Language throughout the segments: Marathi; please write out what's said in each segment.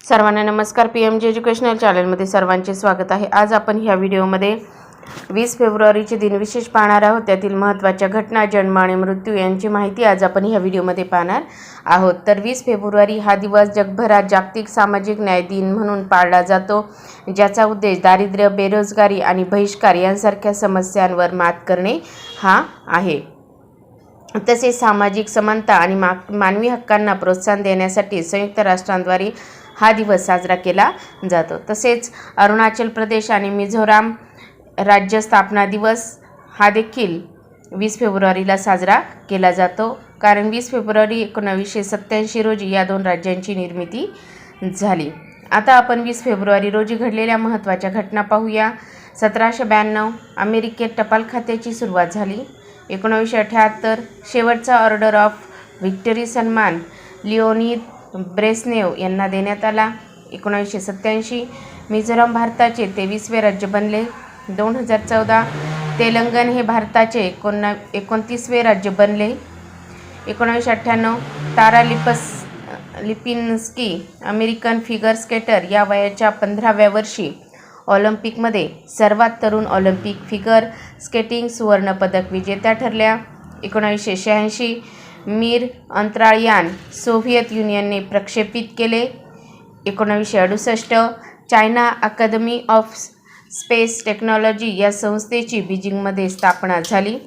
सर्वांना नमस्कार. PMG एज्युकेशनल चॅनलमध्ये सर्वांचे स्वागत आहे. आज आपण ह्या व्हिडिओमध्ये 20 फेब्रुवारीचे दिनविशेष पाहणार आहोत. त्यातील महत्त्वाच्या घटना, जन्म आणि मृत्यू यांची माहिती आज आपण ह्या व्हिडिओमध्ये पाहणार आहोत. तर 20 फेब्रुवारी हा दिवस जगभरात जागतिक सामाजिक न्याय दिन म्हणून पाळला जातो, ज्याचा उद्देश दारिद्र्य, बेरोजगारी आणि बहिष्कार यांसारख्या समस्यांवर मात करणे हा आहे. तसेच सामाजिक समानता आणि मानवी हक्कांना प्रोत्साहन देण्यासाठी संयुक्त राष्ट्रांद्वारे हा दिवस साजरा केला जातो. तसेच अरुणाचल प्रदेश आणि मिझोराम राज्य स्थापना दिवस हा देखील 20 फेब्रुवारीला साजरा केला जातो, कारण 20 फेब्रुवारी 1987 रोजी या दोन राज्यांची निर्मिती झाली. आता आपण 20 फेब्रुवारी रोजी घडलेल्या महत्त्वाच्या घटना पाहूया. 1792 अमेरिकेत टपाल खात्याची सुरुवात झाली. 1978 शेवटचा ऑर्डर ऑफ व्हिक्टरी सन्मान लिओनिद ब्रेझनेव यांना देण्यात आला. 1987 मिझोराम भारताचे 23वे राज्य बनले. 2014 तेलंगण हे भारताचे 29वे राज्य बनले. 1998 तारा लिपिन्स्की अमेरिकन फिगर स्केटर या वयाच्या 15व्या वर्षी ऑलिम्पिकमध्ये सर्वात तरुण ऑलिम्पिक फिगर स्केटिंग सुवर्णपदक विजेत्या ठरल्या. 1986 मीर अंतराळयान सोव्हिएत युनियनने प्रक्षेपित केले. 1968 China academy of space technology या संस्थेची बीजिंगमध्ये स्थापना झाली.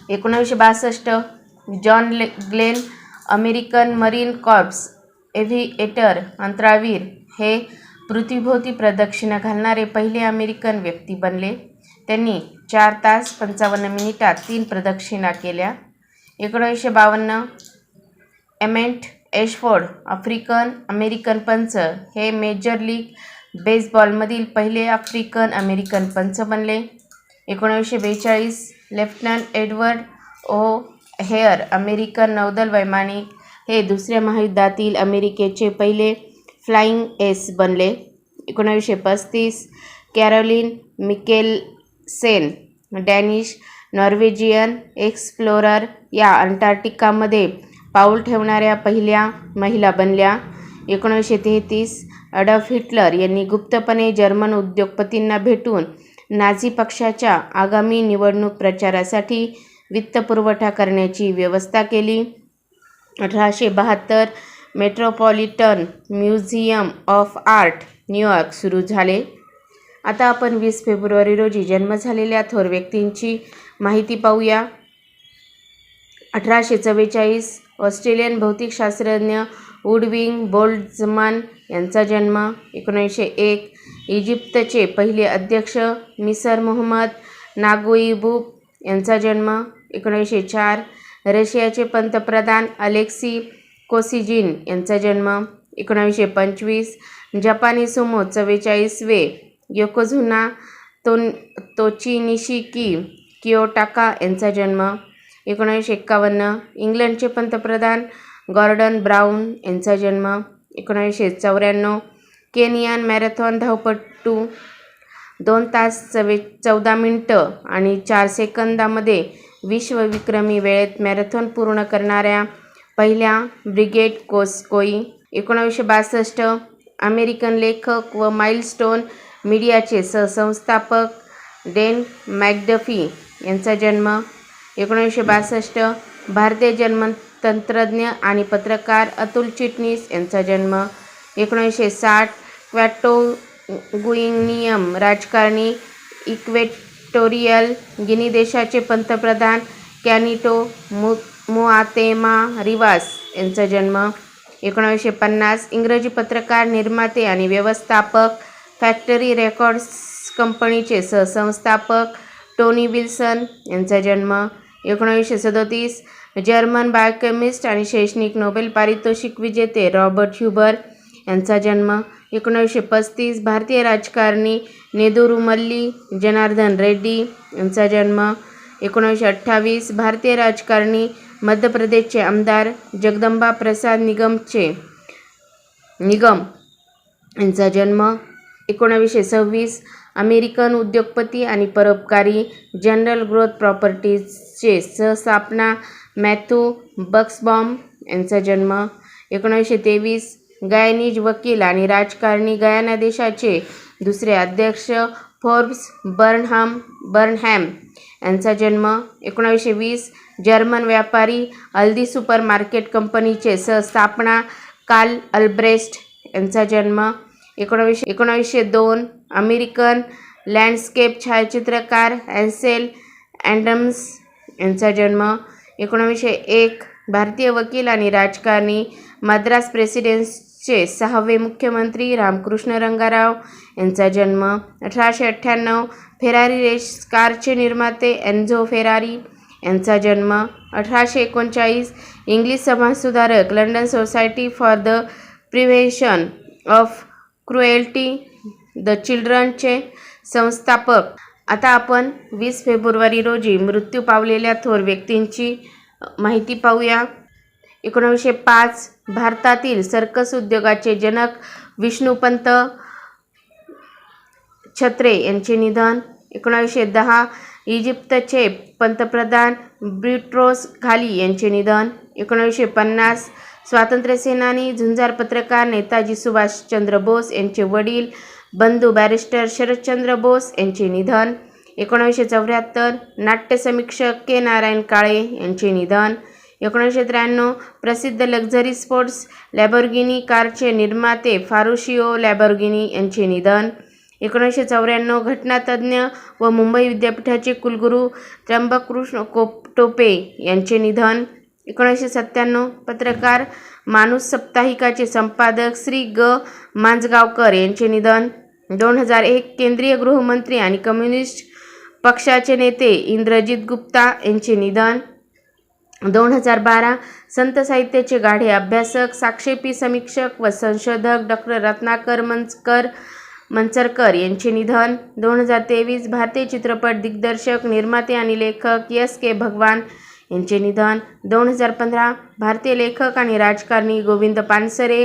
1962 John Glenn American marine corps aviator अंतराळवीर हे पृथ्वीभोवती प्रदक्षिणा घालणारे पहिले अमेरिकन व्यक्ती बनले. त्यांनी 4 तास 55 मिनिटात 3 प्रदक्षिणा केल्या. 1952 एमेंट एशफोर्ड आफ्रिकन अमेरिकन पंच हे मेजर लीग बेसबॉलमधील पहिले आफ्रिकन अमेरिकन पंच बनले. 1942 लेफ्टनंट एडवर्ड ओ हेअर अमेरिकन नौदल वैमानिक हे दुसऱ्या महायुद्धातील अमेरिकेचे पहिले फ्लाइंग एस बनले. 1935 कॅरोलिन मिकेलसेन डॅनिश नॉर्वेजियन एक्सप्लोरर या अंटार्क्टिकामध्ये पाऊल ठेवणाऱ्या पहिल्या महिला बनल्या. 1933 अडॉल्फ हिटलर यांनी गुप्तपणे जर्मन उद्योगपतींना भेटून नाझी पक्षाच्या आगामी निवडणूक प्रचारासाठी वित्तपुरवठा करण्याची व्यवस्था केली. 1872 metropolitan museum of art New York सुरू झाले. आता आपण 20 फेब्रुवारी रोजी जन्म झालेल्या थोर व्यक्तींची माहिती पाहूया. 1844 ऑस्ट्रेलियन भौतिकशास्त्रज्ञ वुडविन बोल्ट्झमन यांचा जन्म. 1901 इजिप्तचे पहिले अध्यक्ष मिसर मोहम्मद नागोइबूब यांचा जन्म. 1904 रशियाचे पंतप्रधान अलेक्सी कोसिजिन यांचा जन्म. 1925 जपानी सुमो 44वे योकोझुना तोचिनिशिकी कियोटाका यांचा जन्म. 1951 इंग्लंडचे पंतप्रधान गॉर्डन ब्राउन यांचा जन्म. 1994 केनियन मॅरेथॉन धावपटू 2 तास 14 मिनिटं आणि 4 सेकंदामध्ये विश्वविक्रमी वेळेत मॅरेथॉन पूर्ण करणाऱ्या पहिल्या ब्रिगेड कोई. 1962 अमेरिकन लेखक व माइलस्टोन मीडियाचे सहसंस्थापक डेन मॅकडफी यांचा जन्म. 1962 भारतीय जन्मतंत्रज्ञ आणि पत्रकार अतुल चिटणीस यांचा जन्म. 1960 क्वॅटोगुइनियन राजकारणी इक्वेटोरियल गिनी देशाचे पंतप्रधान कॅनिटो मुआतेमा रिवास यांचा जन्म. 1950 इंग्रजी पत्रकार, निर्माते आणि व्यवस्थापक फॅक्टरी रेकॉर्ड्स कंपनीचे सहसंस्थापक टोनी विल्सन यांचा जन्म. 1937 जर्मन बायोकेमिस्ट आणि शैक्षणिक नोबेल पारितोषिक विजेते रॉबर्ट ह्युबर यांचा जन्म. 1935 भारतीय राजकारणी नेदुरुमल्ली जनार्दन रेड्डी यांचा जन्म. 1928 भारतीय राजकारणी मध्य प्रदेशचे आमदार जगदंबा प्रसाद निगम यांचा जन्म. 1926 अमेरिकन उद्योगपती आणि परोपकारी जनरल ग्रोथ प्रॉपर्टीजचे सहस्थापना मॅथ्यू बक्सबॉम यांचा जन्म. 1923 गायनीज वकील आणि राजकारणी. गयाना देशाचे दुसरे अध्यक्ष फोर्ब्स बर्नहॅम यांचा जन्म 1920. जर्मन व्यापारी अल्दी सुपर मार्केट कंपनीचे सहस्थापना कार्ल अल्ब्रेस्ट यांचा जन्म 1902. अमेरिकन लँडस्केप छायाचित्रकार ॲन्सेल ॲडम्स यांचा जन्म 1901. भारतीय वकील आणि राजकारणी. मद्रास प्रेसिडेन्सीचे 6वे मुख्यमंत्री रामकृष्ण रंगाराव यांचा जन्म 1898. फेरारी रेस कारचे निर्माते एन्झो फेरारी यांचा जन्म 1839. इंग्लिश समाजसुधारक. London society for the prevention of cruelty the चिल्ड्रनचे संस्थापक. आता आपण 20 फेब्रुवारी रोजी मृत्यू पावलेल्या थोर व्यक्तींची माहिती पाहूया. 1905 भारतातील सर्कस उद्योगाचे जनक विष्णुपंत छत्रे यांचे निधन. 1910 इजिप्तचे पंतप्रधान बुट्रोस घाली यांचे निधन. 1950 स्वातंत्र्यसेनानी, झुंजार पत्रकार नेताजी सुभाषचंद्र बोस यांचे वडील बंधू बॅरिस्टर शरदचंद्र बोस यांचे निधन. 1974 नाट्य समीक्षक के. नारायण काळे यांचे निधन. 1993 प्रसिद्ध लक्झरी स्पोर्ट्स लॅम्बोर्गिनी कारचे निर्माते फारुशियो लॅम्बोर्गिनी यांचे निधन. 1994 घटनातज्ञ व मुंबई विद्यापीठाचे कुलगुरू त्र्यंबककृष्ण टोपे यांचे निधन. 1997 पत्रकार माणूस साप्ताहिकाचे संपादक श्री ग. मांजगावकर यांचे निधन. 2001 केंद्रीय गृहमंत्री आणि कम्युनिस्ट पक्षाचे नेते इंद्रजित गुप्ता यांचे निधन. 2012 संत साहित्याचे गाढे अभ्यासक, साक्षेपी समीक्षक व संशोधक डॉक्टर रत्नाकर मंचरकर यांचे निधन. 2023 भारतीय चित्रपट दिग्दर्शक, निर्माते आणि लेखक एस. के. भगवान यांचे निधन. 2015 भारतीय लेखक आणि राजकारणी गोविंद पानसरे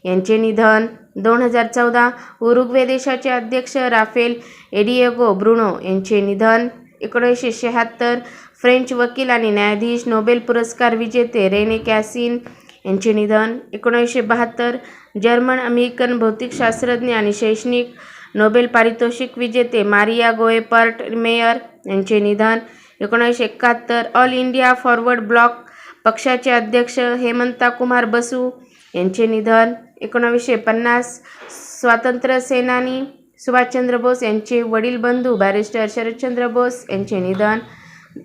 यांचे निधन. 2014 उरुग्वे देशाचे अध्यक्ष राफेल एडिएगो ब्रुनो यांचे निधन. 1976 फ्रेंच वकील आणि न्यायाधीश, नोबेल पुरस्कार विजेते रेने कॅसिन यांचे निधन. 1972 जर्मन अमेरिकन भौतिकशास्त्रज्ञ आणि शैक्षणिक नोबेल पारितोषिक विजेते मारिया गोएपर्ट मेयर यांचे निधन. 1971 ऑल इंडिया फॉरवर्ड ब्लॉक पक्षाचे अध्यक्ष हेमंता कुमार बसू यांचे निधन. 1950 स्वातंत्र्य सेनानी सुभाषचंद्र बोस यांचे वडील बंधू बॅरिस्टर शरदचंद्र बोस यांचे निधन.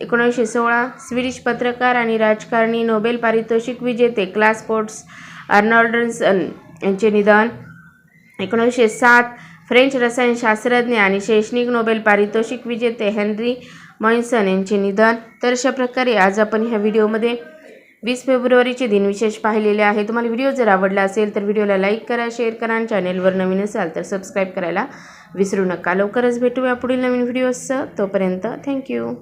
1916 स्वीडिश पत्रकार आणि राजकारणी, नोबेल पारितोषिक विजेते क्लास पोर्ट्स अर्नॉल्डसन यांचे निधन. 1907 फ्रेंच रसायनशास्त्रज्ञ आणि शैक्षणिक नोबेल पारितोषिक विजेते हेनरी मॉइन्सन यांचे निधन. तर अशा प्रकारे आज आपण ह्या व्हिडिओमध्ये 20 फेब्रुवारीचे दिनविशेष पाहिलेले आहे. तुम्हाला व्हिडिओ जर आवडला असेल तर व्हिडिओला लाईक करा, शेअर करा आणि चॅनेलवर नवीन असाल तर सबस्क्राईब करायला विसरू नका. लवकरच भेटूया पुढील नवीन व्हिडिओसह. तोपर्यंत थँक्यू.